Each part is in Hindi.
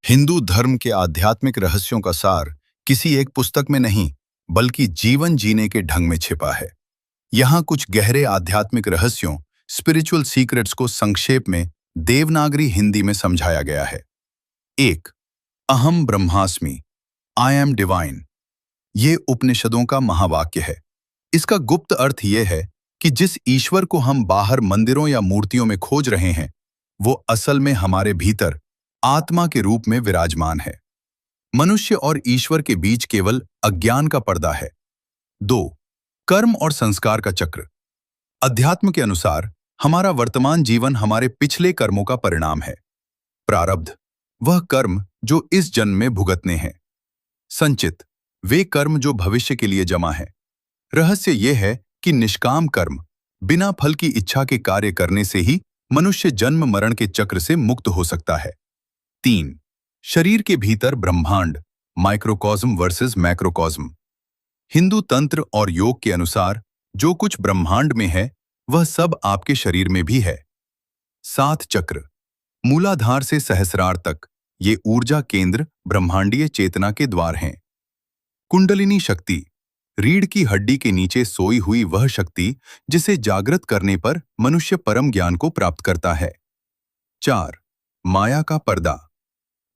हिंदू धर्म के आध्यात्मिक रहस्यों का सार किसी एक पुस्तक में नहीं, बल्कि जीवन जीने के ढंग में छिपा है। यहाँ कुछ गहरे आध्यात्मिक रहस्यों, स्पिरिचुअल सीक्रेट्स को संक्षेप में देवनागरी हिंदी में समझाया गया है। 1. अहम ब्रह्मास्मि, आई एम डिवाइन। ये उपनिषदों का महावाक्य है। इसका गुप्त अर्थ यह है कि जिस ईश्वर को हम बाहर मंदिरों या मूर्तियों में खोज रहे हैं, वो असल में हमारे भीतर आत्मा के रूप में विराजमान है। मनुष्य और ईश्वर के बीच केवल अज्ञान का पर्दा है। 2. कर्म और संस्कार का चक्र। अध्यात्म के अनुसार हमारा वर्तमान जीवन हमारे पिछले कर्मों का परिणाम है। प्रारब्ध, वह कर्म जो इस जन्म में भुगतने हैं। संचित, वे कर्म जो भविष्य के लिए जमा है। रहस्य यह है कि निष्काम कर्म, बिना फल की इच्छा के कार्य करने से ही मनुष्य जन्म मरण के चक्र से मुक्त हो सकता है। 3. शरीर के भीतर ब्रह्मांड, माइक्रोकॉस्म वर्सेस मैक्रोकॉस्म। हिंदू तंत्र और योग के अनुसार जो कुछ ब्रह्मांड में है, वह सब आपके शरीर में भी है। 7 चक्र, मूलाधार से सहस्रार तक, ये ऊर्जा केंद्र ब्रह्मांडीय चेतना के द्वार हैं। कुंडलिनी शक्ति, रीढ़ की हड्डी के नीचे सोई हुई वह शक्ति जिसे जागृत करने पर मनुष्य परम ज्ञान को प्राप्त करता है। 4. माया का पर्दा।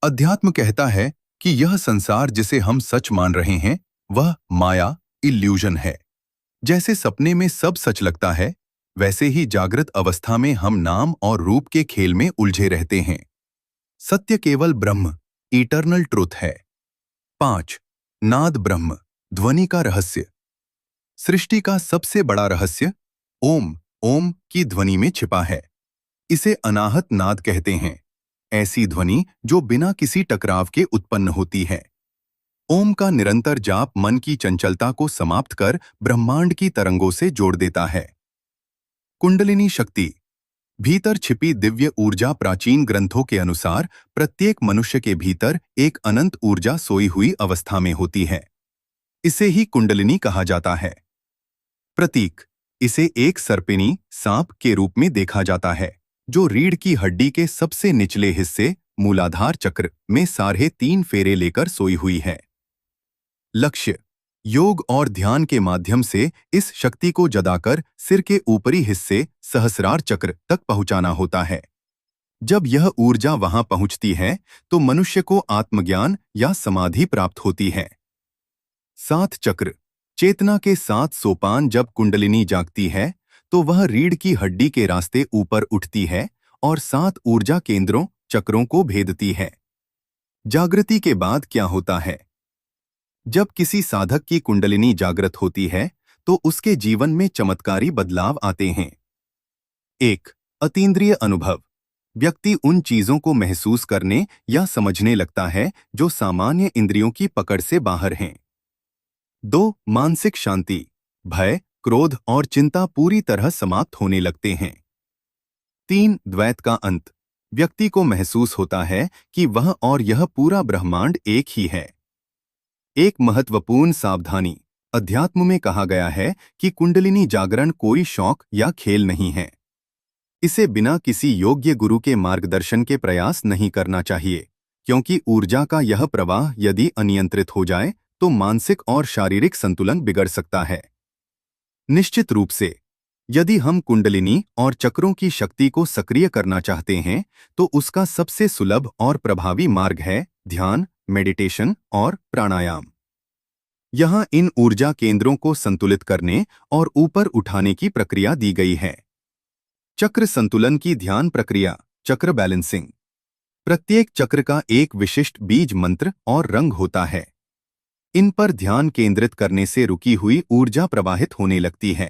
अध्यात्म कहता है कि यह संसार जिसे हम सच मान रहे हैं, वह माया, इल्यूजन है। जैसे सपने में सब सच लगता है, वैसे ही जागृत अवस्था में हम नाम और रूप के खेल में उलझे रहते हैं। सत्य केवल ब्रह्म, इटर्नल ट्रुथ है। 5. नाद ब्रह्म, ध्वनि का रहस्य। सृष्टि का सबसे बड़ा रहस्य ओम, ओम की ध्वनि में छिपा है। इसे अनाहत नाद कहते हैं। ऐसी ध्वनि जो बिना किसी टकराव के उत्पन्न होती है। ओम का निरंतर जाप मन की चंचलता को समाप्त कर ब्रह्मांड की तरंगों से जोड़ देता है। कुंडलिनी शक्ति, भीतर छिपी दिव्य ऊर्जा। प्राचीन ग्रंथों के अनुसार प्रत्येक मनुष्य के भीतर एक अनंत ऊर्जा सोई हुई अवस्था में होती है। इसे ही कुंडलिनी कहा जाता है। प्रतीक, इसे एक सर्पिनी, सांप के रूप में देखा जाता है, जो रीढ़ की हड्डी के सबसे निचले हिस्से मूलाधार चक्र में 3.5 फेरे लेकर सोई हुई है। लक्ष्य, योग और ध्यान के माध्यम से इस शक्ति को जगाकर सिर के ऊपरी हिस्से सहस्रार चक्र तक पहुंचाना होता है। जब यह ऊर्जा वहां पहुंचती है तो मनुष्य को आत्मज्ञान या समाधि प्राप्त होती है। 7 चक्र, चेतना के 7 सोपान। जब कुंडलिनी जागती है तो वह रीढ़ की हड्डी के रास्ते ऊपर उठती है और 7 ऊर्जा केंद्रों, चक्रों को भेदती है। जागृति के बाद क्या होता है? जब किसी साधक की कुंडलिनी जागृत होती है तो उसके जीवन में चमत्कारी बदलाव आते हैं। 1. अतीन्द्रिय अनुभव। व्यक्ति उन चीजों को महसूस करने या समझने लगता है जो सामान्य इंद्रियों की पकड़ से बाहर हैं। 2. मानसिक शांति। भय, क्रोध और चिंता पूरी तरह समाप्त होने लगते हैं। 3. द्वैत का अंत। व्यक्ति को महसूस होता है कि वह और यह पूरा ब्रह्मांड एक ही है। एक महत्वपूर्ण सावधानी, अध्यात्म में कहा गया है कि कुंडलिनी जागरण कोई शौक या खेल नहीं है। इसे बिना किसी योग्य गुरु के मार्गदर्शन के प्रयास नहीं करना चाहिए, क्योंकि ऊर्जा का यह प्रवाह यदि अनियंत्रित हो जाए तो मानसिक और शारीरिक संतुलन बिगड़ सकता है। निश्चित रूप से, यदि हम कुंडलिनी और चक्रों की शक्ति को सक्रिय करना चाहते हैं तो उसका सबसे सुलभ और प्रभावी मार्ग है ध्यान, मेडिटेशन और प्राणायाम। यहाँ इन ऊर्जा केंद्रों को संतुलित करने और ऊपर उठाने की प्रक्रिया दी गई है। चक्र संतुलन की ध्यान प्रक्रिया, चक्र बैलेंसिंग। प्रत्येक चक्र का एक विशिष्ट बीज मंत्र और रंग होता है। इन पर ध्यान केंद्रित करने से रुकी हुई ऊर्जा प्रवाहित होने लगती है।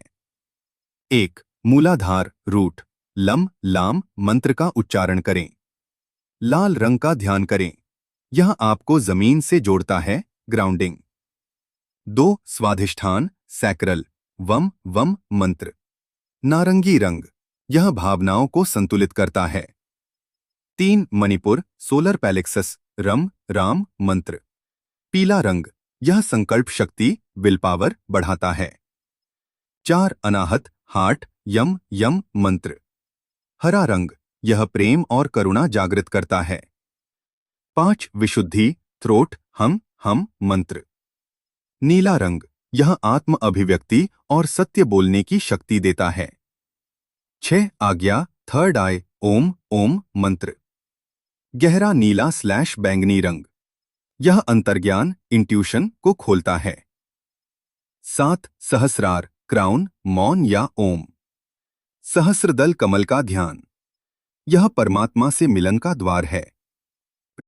1. मूलाधार, रूट, लम लाम मंत्र का उच्चारण करें। लाल रंग का ध्यान करें। यह आपको जमीन से जोड़ता है, ग्राउंडिंग। 2. स्वाधिष्ठान, सैक्रल, वम वम मंत्र। नारंगी रंग, यह भावनाओं को संतुलित करता है। 3. मणिपुर, सोलर प्लेक्सस, रम राम मंत्र। पीला रंग, यह संकल्प शक्ति, विल पावर बढ़ाता है। 4. अनाहत, हार्ट, यम यम मंत्र। हरा रंग, यह प्रेम और करुणा जागृत करता है। 5 विशुद्धि, थ्रोट, हम मंत्र। नीला रंग, यह आत्म अभिव्यक्ति और सत्य बोलने की शक्ति देता है। 6 आज्ञा, थर्ड आई, ओम ओम मंत्र। गहरा नीला / बैंगनी रंग, यह अंतर्ज्ञान, इंट्यूशन को खोलता है। 7 सहस्रार, क्राउन, मौन या ओम। सहस्रदल कमल का ध्यान, यह परमात्मा से मिलन का द्वार है।